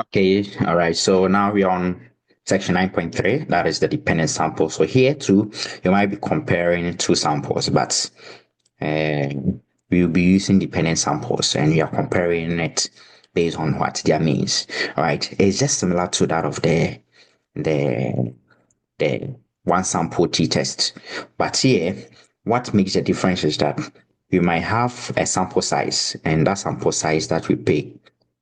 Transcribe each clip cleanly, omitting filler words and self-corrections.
Okay, all right. So now we're on section 9.3. That is the dependent sample. So here too, you might be comparing two samples, but uh, we'll be using dependent samples and we are comparing it based on what their means. All right. It's just similar to that of the the one sample t-test. But here, what makes the difference is that we might have a sample size, and that sample size that we pick,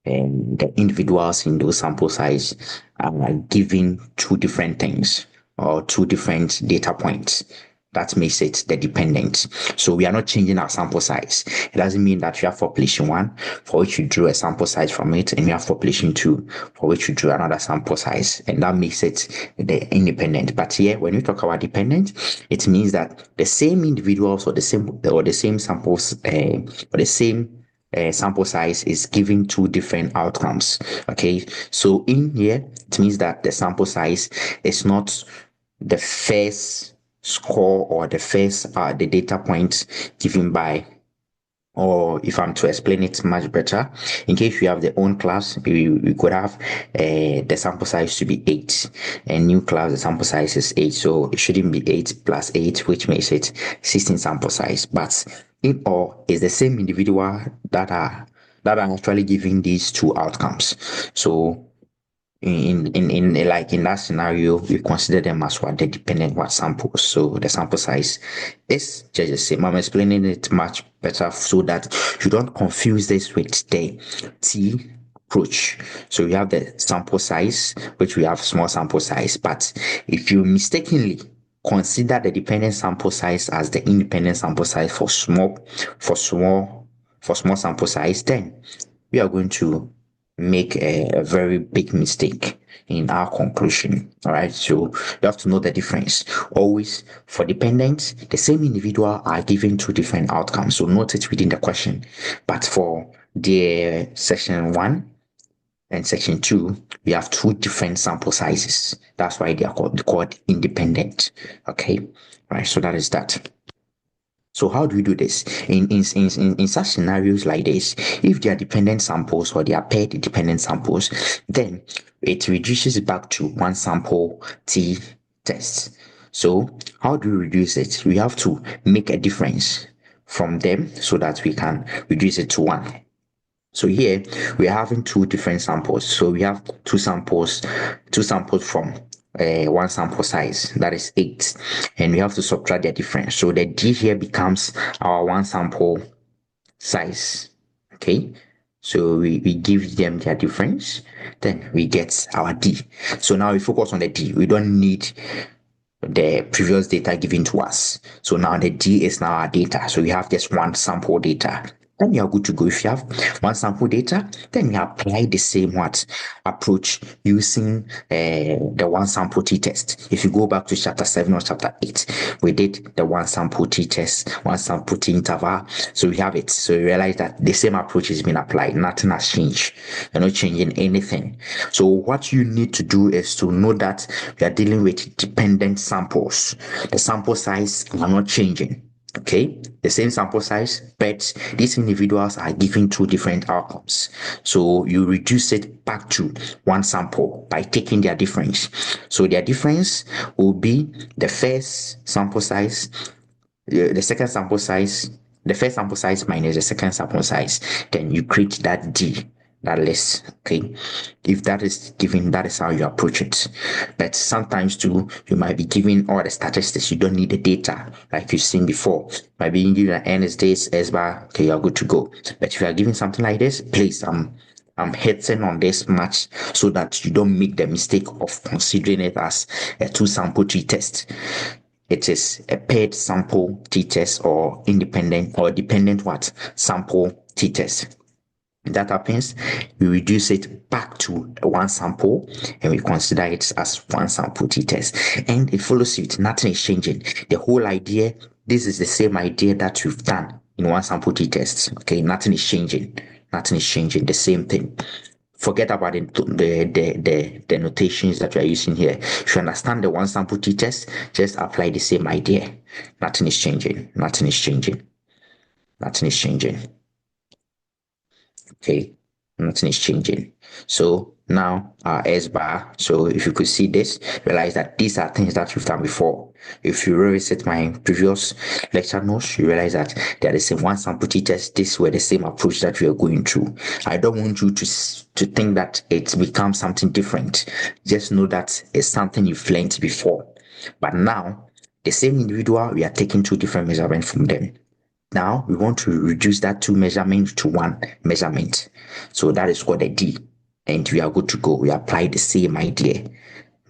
and the individuals in those sample size are given two different things or two different data points. That makes it the dependent. So we are not changing our sample size. It doesn't mean that we have population one for which you drew a sample size from it, and we have population two for which you drew another sample size, and that makes it the independent. But here, when we talk about dependent, it means that the same individuals or the same samples or the same sample size is giving two different outcomes. Okay, so in here, it means that the sample size is not the first score or the first the data point given by, or if I'm to explain it much better, in case we have the own class, we could have the sample size to be 8, and new class the sample size is 8, so it shouldn't be 8 plus 8, which makes it 16 sample size. But in all, it's the same individual that are actually giving these two outcomes. So in like in that scenario, we consider them as what the dependent what samples. So the sample size is just the same. I'm explaining it much better so that you don't confuse this with the T approach. So we have the sample size, which we have small sample size, but if you mistakenly consider the dependent sample size as the independent sample size for small sample size, then we are going to make a very big mistake in our conclusion. All right, so you have to know the difference. Always for dependents, the same individual are given two different outcomes, so note it within the question. But for the section 1 and section 2, we have two different sample sizes. That's why they are called independent. Okay, all right, so that is that. So how do we do this? In such scenarios like this, if they are dependent samples or they are paired dependent samples, then it reduces it back to one sample t test. So how do we reduce it? We have to make a difference from them so that we can reduce it to one. So here we are having two different samples. So we have two samples from one sample size, that is 8, and we have to subtract their difference. So the D here becomes our one sample size. Okay, so we give them their difference, then we get our D. So now we focus on the D. We don't need the previous data given to us. So now the D is now our data. So we have just one sample data. Then you are good to go. If you have one sample data, then you apply the same approach using the one sample t-test. If you go back to chapter 7 or chapter 8, we did the one sample t-test, one sample t-interval. So we have it. So you realize that the same approach has been applied. Nothing has changed. You're not changing anything. So what you need to do is to know that we are dealing with dependent samples. The sample size are not changing. Okay, the same sample size, but these individuals are given two different outcomes. So you reduce it back to one sample by taking their difference. So their difference will be the first sample size, the second sample size, the first sample size minus the second sample size. Then you create that D, that list. Okay, if that is given, that is how you approach it. But sometimes too, you might be given all the statistics. You don't need the data like you've seen before. Might be given an N is this, S bar. Okay, you're good to go. But if you are given something like this, please, I'm hitting on this much so that you don't make the mistake of considering it as a two sample t-test. It is a paired sample t-test or independent or dependent sample t-test. That happens, we reduce it back to one sample and we consider it as one sample t-test, and it follows suit. Nothing is changing. The whole idea, this is the same idea that we've done in one sample t-test. Okay, nothing is changing. Nothing is changing. The same thing. Forget about the notations that we are using here. If you understand the one sample t-test, just apply the same idea. Nothing is changing. Nothing is changing. Nothing is changing. Okay. nothing is changing. So now our S bar, so if you could see this, realize that these are things that we've done before. If you revisit my previous lecture notes, you realize that they are the same one sample t-test. These were the same approach that we are going through. I don't want you to think that it becomes something different. Just know that it's something you've learned before. But now, the same individual, we are taking two different measurements from them. Now we want to reduce that two measurements to one measurement. So that is called a D. And we are good to go. We apply the same idea.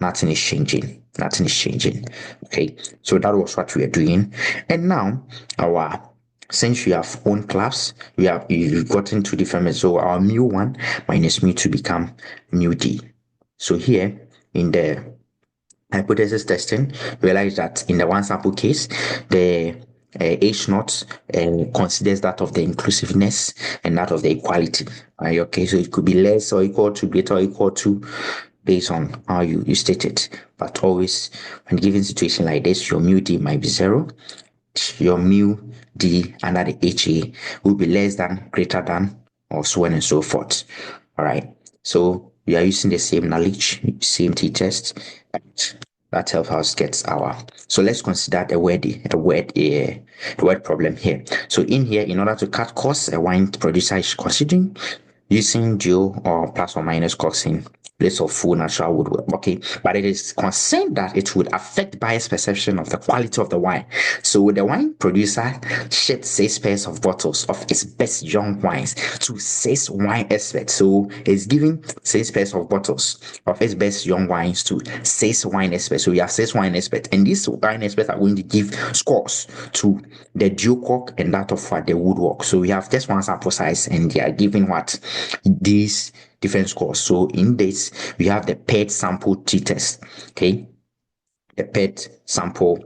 Nothing is changing. Nothing is changing. Okay. So that was what we are doing. And now since we have own class, we've gotten two different methods. So our mu1 minus mu2 become mu d. So here in the hypothesis testing, realize that in the one sample case, the H naught considers that of the inclusiveness and that of the equality. Right? Okay, so it could be less or equal to, greater or equal to, based on how you state it. But always, when given situation like this, your mu d might be 0. Your mu d under the HA will be less than, greater than, or so on and so forth. All right. So we are using the same knowledge, same t-test, and that helps us get our. So let's consider a word problem here. So in here, in order to cut costs, a wine producer is considering using dual or plus or minus costs in place of full natural wood work. Okay, but it is concerned that it would affect buyer's perception of the quality of the wine. So the wine producer shipped 6 pairs of bottles of its best young wines to 6 wine experts. So it's giving 6 pairs of bottles of its best young wines to 6 wine experts. So we have 6 wine experts, and these wine experts are going to give scores to the dual cork and that of the woodwork. So we have just one sample size, and they are giving what these different scores. So in this, we have the paired sample t-test. Okay, the paired sample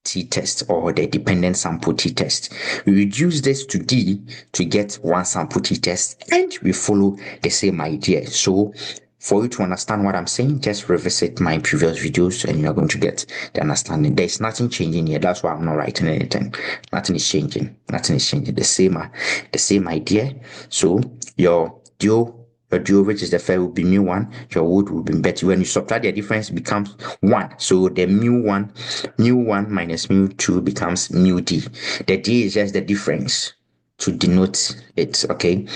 t-test or the dependent sample t-test. We reduce this to D to get one sample t-test, and we follow the same idea. So for you to understand what I'm saying, just revisit my previous videos and you're going to get the understanding. There's nothing changing here. That's why I'm not writing anything. Nothing is changing. Nothing is changing. The same idea. So your dual, which is the fair, will be mu1. Your wood will be better. When you subtract the difference, it becomes 1. So the mu1 minus mu2 becomes mu d. The d is just the difference to denote it. Okay.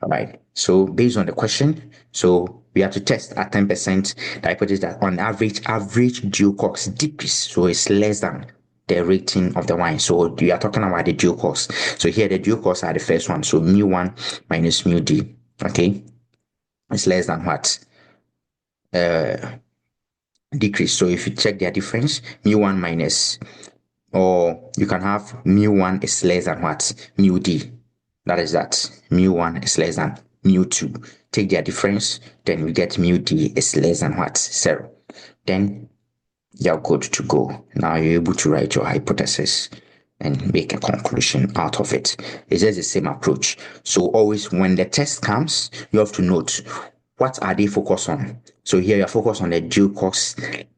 All right. So based on the question, so we have to test at 10% the hypothesis that on average dual corks decrease. So it's less than the rating of the wine. So we are talking about the dual corks. So here the dual corks are the first one. So mu1 minus mu d. Okay. It's less than what? Decrease. So if you check their difference, mu1 minus, or you can have mu1 is less than what? Mu d. That is that. Mu1 is less than mu2. Take their difference, then we get mu d is less than what? 0. Then you're good to go. Now you're able to write your hypothesis and make a conclusion out of it. It's just the same approach. So always when the test comes, you have to note what are they focused on. So here you're focused on the dual corks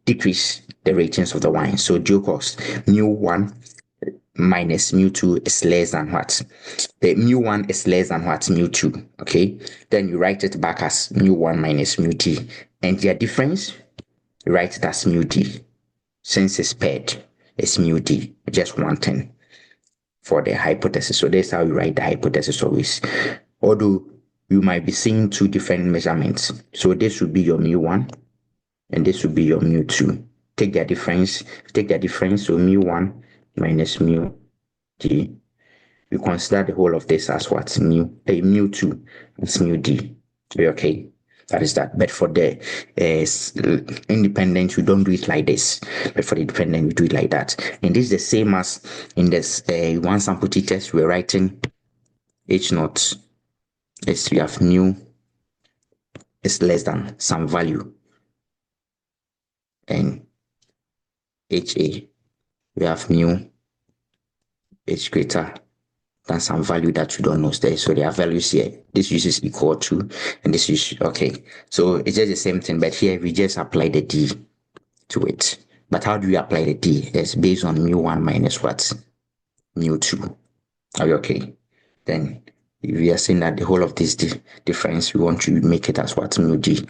decrease the ratings of the wine. So dual corks mu1 minus mu2 is less than what? The mu1 is less than what? Mu2. Okay. Then you write it back as mu1 minus mu2, and their difference, you write it as mu d. Since it's paired, it's mu d, just one thing for the hypothesis. So that's how you write the hypothesis always. Although you might be seeing two different measurements. So this would be your mu1 and this would be your mu2. Take their difference. Take their difference. So mu1 minus mu d. You consider the whole of this as what? Mu2 is mu d. Okay. That is that. But for the independent, you don't do it like this. But for the dependent, you do it like that. And this is the same as in this one sample t-test. We're writing H naught. Yes, we have mu is less than some value. And HA, we have mu H greater than some value that you don't know there. So there are values here. This is equal to, and this is okay. So it's just the same thing, but here we just apply the D to it. But how do we apply the D? It's based on mu1 minus what? Mu2. Are you okay? Then If we are saying that the whole of this difference, we want to make it as what mu d,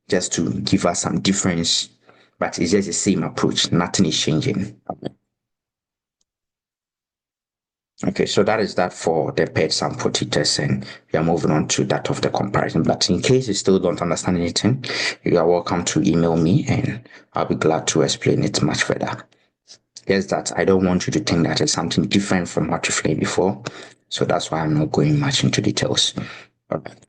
just to give us some difference, but it's just the same approach. Nothing is changing. Okay, so that is that for the paired sample t-test, and we are moving on to that of the comparison. But in case you still don't understand anything, you are welcome to email me and I'll be glad to explain it much further. Yes, that I don't want you to think that it's something different from what you've learned before. So that's why I'm not going much into details. All right.